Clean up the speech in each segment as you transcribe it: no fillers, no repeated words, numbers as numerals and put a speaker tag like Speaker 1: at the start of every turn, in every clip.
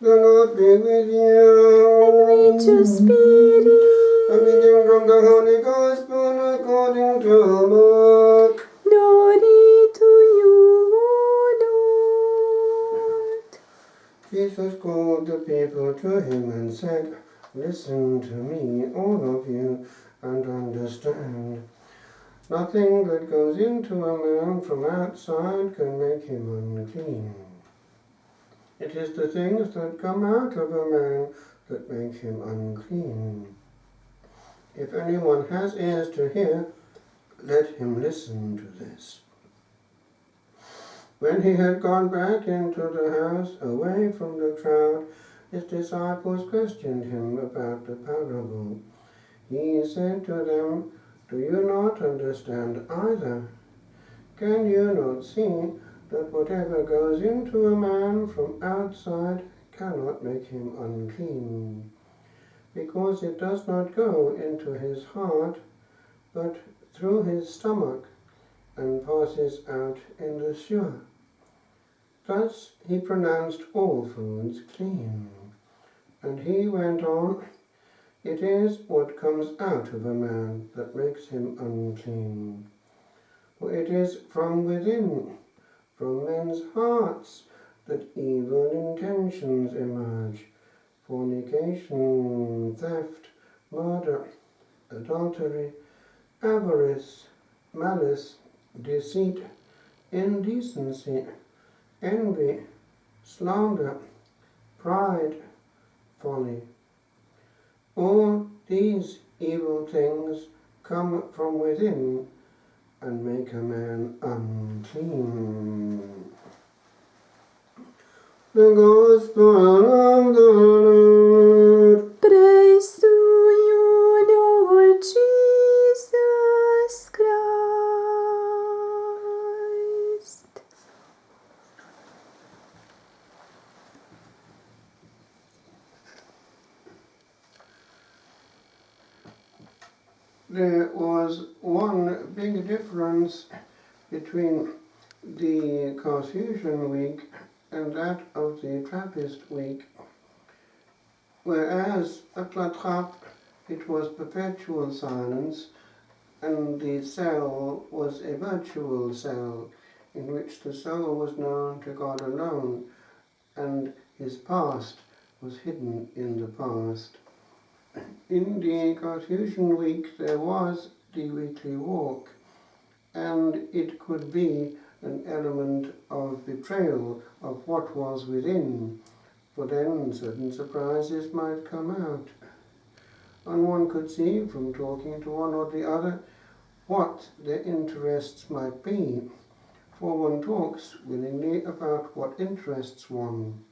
Speaker 1: The Lord be with you.
Speaker 2: And with your spirit.
Speaker 1: A reading from the Holy Gospel according to Luke.
Speaker 2: Glory to you, O Lord.
Speaker 1: Jesus called the people to him and said, "Listen to me, all of you, and understand. Nothing that goes into a man from outside can make him unclean. It is the things that come out of a man that make him unclean. If anyone has ears to hear, let him listen to this." When he had gone back into the house, away from the crowd, his disciples questioned him about the parable. He said to them, "Do you not understand either? Can you not see that whatever goes into a man from outside cannot make him unclean? Because it does not go into his heart, but through his stomach, and passes out in the sewer." Thus he pronounced all foods clean. And he went on, "It is what comes out of a man that makes him unclean. For it is from within, from men's hearts, that evil intentions emerge: fornication, theft, murder, adultery, avarice, malice, deceit, indecency, envy, slander, pride, folly. All these evil things come from within and make a man unclean." The Gospel of the Lord.
Speaker 2: Praise to you, Lord Jesus Christ.
Speaker 1: There was one big difference between the Carthusian week and that of the Trappist week. Whereas at La Trappe it was perpetual silence, and the cell was a virtual cell in which the soul was known to God alone, and his past was hidden in the past. In the Carthusian week there was the weekly walk, and it could be an element of betrayal of what was within, for then certain surprises might come out. And one could see from talking to one or the other what their interests might be, for one talks willingly about what interests one.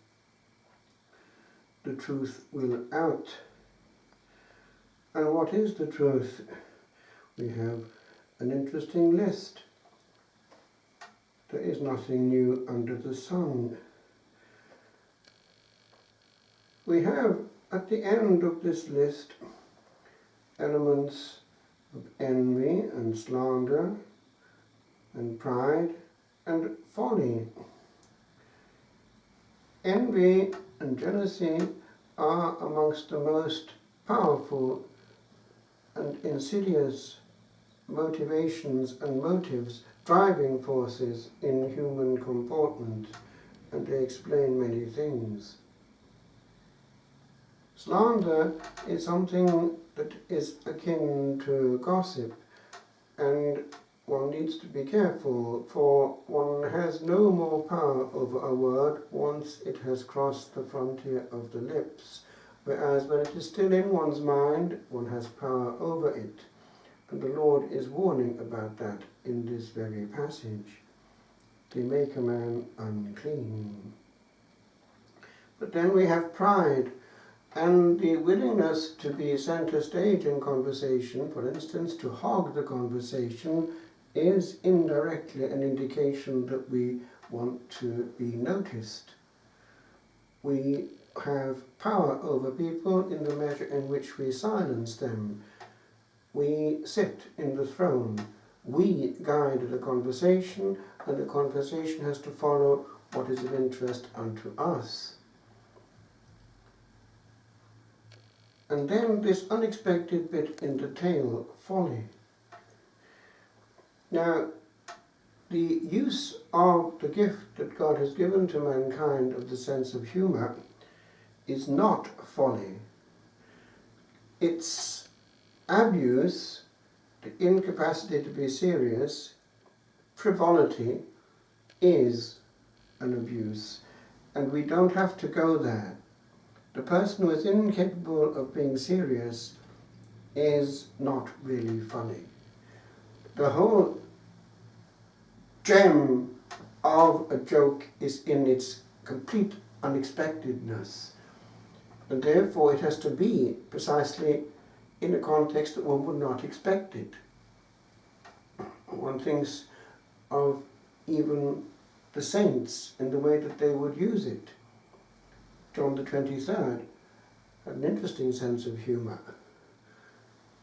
Speaker 1: The truth will out. And what is the truth? We have an interesting list. There is nothing new under the sun. We have at the end of this list elements of envy and slander and pride and folly. Envy and jealousy are amongst the most powerful and insidious motivations and motives, driving forces in human comportment, and they explain many things. Slander is something that is akin to gossip, and one needs to be careful, for one has no more power over a word once it has crossed the frontier of the lips, whereas when it is still in one's mind, one has power over it. And the Lord is warning about that in this very passage. They make a man unclean. But then we have pride, and the willingness to be centre stage in conversation, for instance, to hog the conversation, is indirectly an indication that we want to be noticed. We have power over people in the measure in which we silence them. We sit in the throne. We guide the conversation, and the conversation has to follow what is of interest unto us. And then this unexpected bit in the tale, folly. Now, the use of the gift that God has given to mankind of the sense of humour is not folly. Its abuse, the incapacity to be serious, frivolity, is an abuse, and we don't have to go there. The person who is incapable of being serious is not really funny. The whole gem of a joke is in its complete unexpectedness, and therefore it has to be precisely in a context that one would not expect it. One thinks of even the saints in the way that they would use it. John the 23rd had an interesting sense of humour.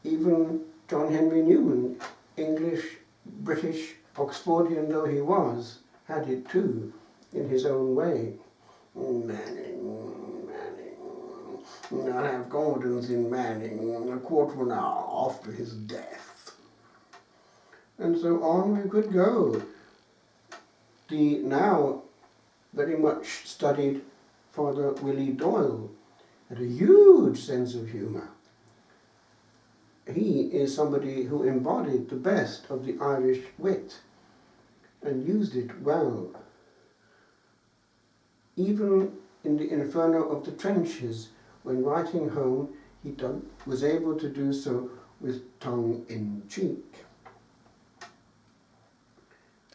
Speaker 1: Even John Henry Newman, English, British, Oxfordian though he was, had it too, in his own way. Manning, I'll have Gordons in Manning a quarter of an hour after his death. And so on we could go. The now very much studied Father Willie Doyle had a huge sense of humour. He is somebody who embodied the best of the Irish wit and used it well. Even in the inferno of the trenches, when writing home, he was able to do so with tongue in cheek.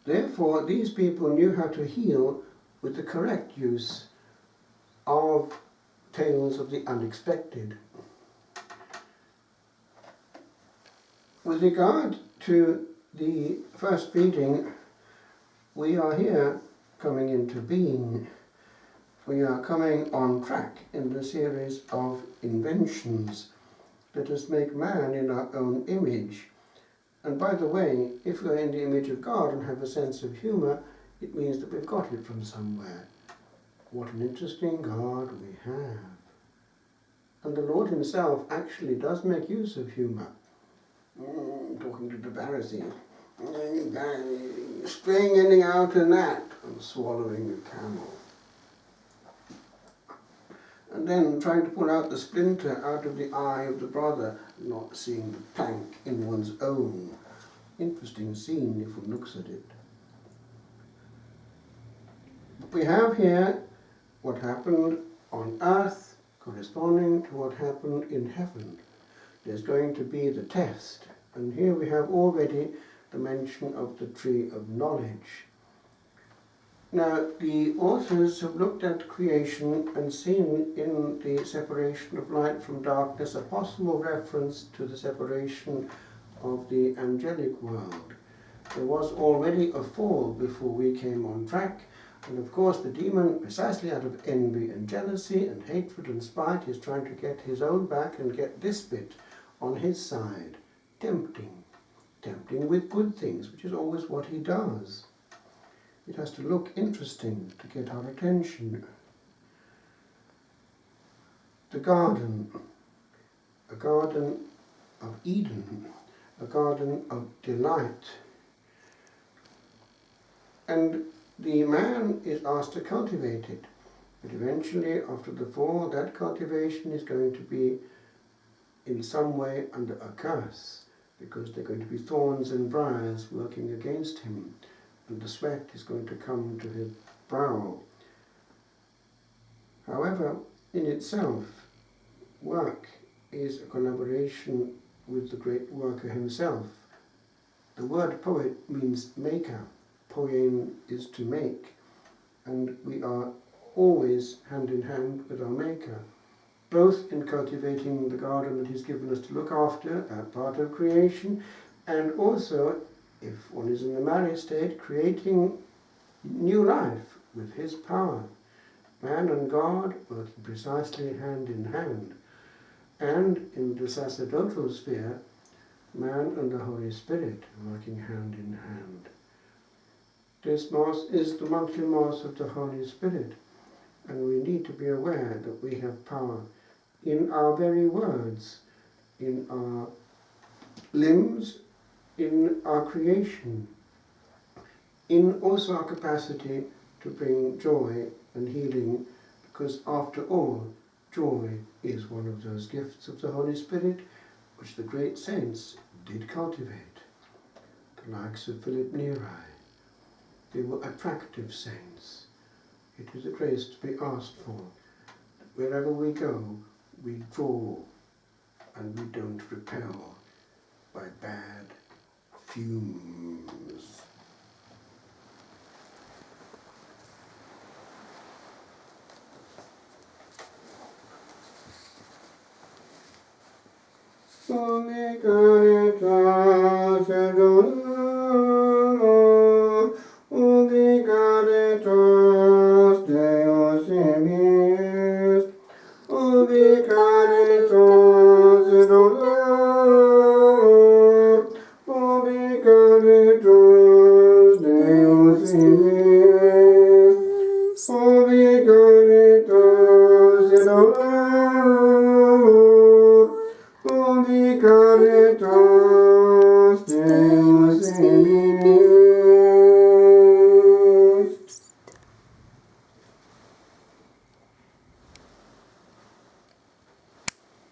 Speaker 1: Therefore, these people knew how to heal with the correct use of tales of the unexpected. With regard to the first reading, we are here coming into being. We are coming on track in the series of inventions. Let us make man in our own image. And by the way, if we're in the image of God and have a sense of humour, it means that we've got it from somewhere. What an interesting God we have. And the Lord himself actually does make use of humour. Talking to the Pharisees. Straying in out and that, and swallowing the camel. and then trying to pull out the splinter out of the eye of the brother, not seeing the plank in one's own. Interesting scene if one looks at it. But we have here what happened on earth corresponding to what happened in heaven. There's going to be the test. And here we have already the mention of the tree of knowledge. Now, the authors have looked at creation and seen in the separation of light from darkness a possible reference to the separation of the angelic world. There was already a fall before we came on track, and of course the demon, precisely out of envy and jealousy and hatred and spite, is trying to get his own back and get this bit on his side, tempting with good things, which is always what he does. It has to look interesting to get our attention. The garden, a garden of Eden, a garden of delight. And the man is asked to cultivate it. But eventually, after the fall, that cultivation is going to be in some way under a curse, because there are going to be thorns and briars working against him, and the sweat is going to come to his brow. However, in itself, work is a collaboration with the great worker himself. The word poet means maker. Poem is to make, and we are always hand in hand with our maker, both in cultivating the garden that he's given us to look after, that part of creation, and also, if one is in the married state, creating new life with his power. Man and God working precisely hand in hand. And in the sacerdotal sphere, man and the Holy Spirit working hand in hand. This Mass is the monthly Mass of the Holy Spirit, and we need to be aware that we have power in our very words, in our limbs, in our creation, in also our capacity to bring joy and healing, because after all, joy is one of those gifts of the Holy Spirit which the great saints did cultivate, the likes of Philip Neri. They were attractive saints. It is a grace to be asked for. Wherever we go, we draw and we don't repel by bad fumes.